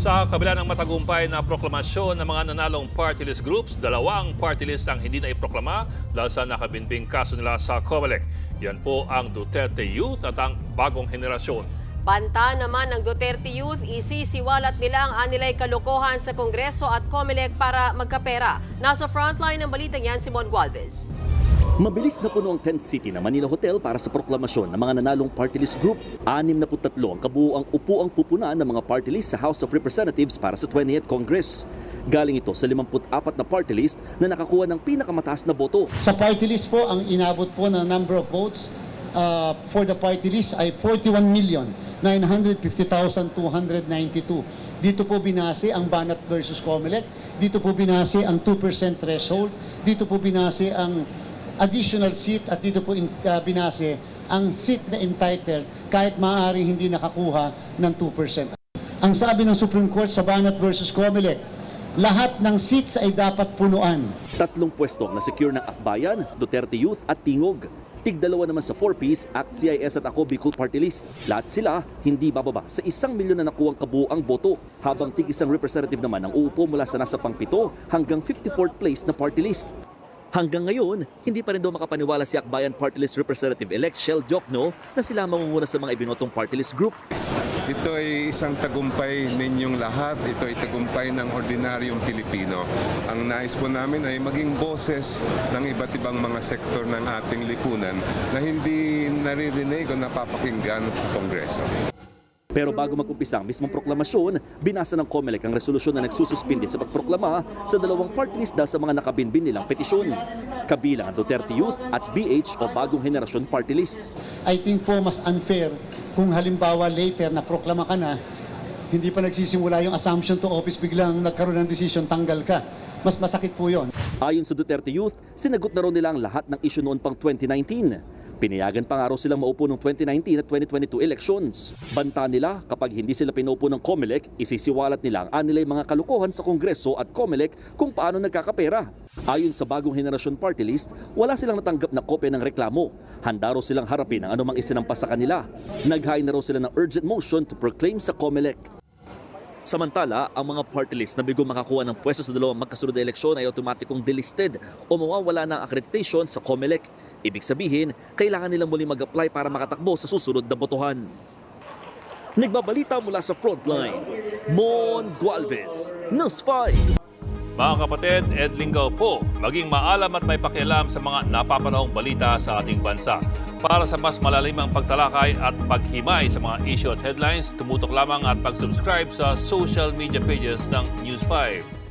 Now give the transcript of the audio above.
Sa kabila ng matagumpay na proklamasyon ng mga nanalong party list groups, dalawang party list ang hindi na iproklama dahil sa nakabinbing kaso nila sa COMELEC. Yan po ang Duterte Youth at ang bagong henerasyon. Banta naman ng Duterte Youth, isisiwalat nila ang anilay kalokohan sa Kongreso at COMELEC para magkapera. Nasa frontline ng balitang yan, Simon Gualvez. Mabilis na puno ang tent city ng Manila Hotel para sa proklamasyon ng mga nanalong party list group. 63 ang kabuuang upuang pupunan ng mga party list sa House of Representatives para sa 20th Congress. Galing ito sa 54 na party list na nakakuha ng pinakamataas na boto. Sa party list po, ang inabot po na number of votes for the party list ay 41,950,292. Dito po binase ang Banat versus COMELEC, dito po binase ang 2% threshold, dito po binase ang additional seat at dito po binase ang seat na entitled kahit maaari hindi nakakuha ng 2%. Ang sabi ng Supreme Court sa Banat versus COMELEC, lahat ng seats ay dapat punuan. 3 pwesto na secure ng Akbayan, Duterte Youth at Tingog. Tig-2 naman sa 4-piece at CIS at Ako Bicol Party List. Lahat sila hindi bababa sa 1 milyon na nakuwang kabuuang boto, habang tig-isang representative naman ang uupo mula sa nasa pang-7 hanggang 54th place na party list. Hanggang ngayon, hindi pa rin daw makapaniwala si Akbayan Party List Representative-elect Shell Diokno na sila mamumuna sa mga ibinotong party list group. Ito ay isang tagumpay ninyong lahat. Ito ay tagumpay ng ordinaryong Pilipino. Ang nais po namin ay maging boses ng iba't ibang mga sektor ng ating lipunan na hindi naririnig o napapakinggan sa Kongreso. Pero bago mag-umpisa ang mismong proklamasyon, binasa ng COMELEC ang resolusyon na nagsususpindi sa pagproklama sa dalawang party list dahil sa mga nakabinbin nilang petisyon. Kabilang ang Duterte Youth at BH o Bagong Henerasyon Party List. I think po mas unfair kung halimbawa later na proklama ka na, hindi pa nagsisimula yung assumption to office, biglang nagkaroon ng decision, tanggal ka. Mas masakit po yon. Ayon sa Duterte Youth, sinagot na raw nila ang lahat ng issue noon pang 2019. Pinayagan pa nga raw silang maupo ng 2019 at 2022 elections. Banta nila, kapag hindi sila pinupo ng COMELEC, isisiwalat nila ang anilay mga kalukuhan sa Kongreso at COMELEC kung paano nagkakapera. Ayon sa Bagong Henerasyon Party List, wala silang natanggap na kopya ng reklamo. Handa raw silang harapin ang anumang isinampas sa kanila. Nag-hain na raw sila ng urgent motion to proclaim sa COMELEC. Samantala, ang mga party list na bigo makakuha ng pwesto sa dalawang magkasunod na eleksyon ay automatikong delisted o mawawala ng accreditation sa COMELEC. Ibig sabihin, kailangan nilang muli mag-apply para makatakbo sa susunod na botohan. Nagbabalita mula sa Frontline, Mon Gualvez, News 5. Mga kapatid, Ed Lingaw po, maging maalam at may pakialam sa mga napapanahong balita sa ating bansa. Para sa mas malalimang pagtalakay at paghimay sa mga issue at headlines, tumutok lamang at pag-subscribe sa social media pages ng News 5.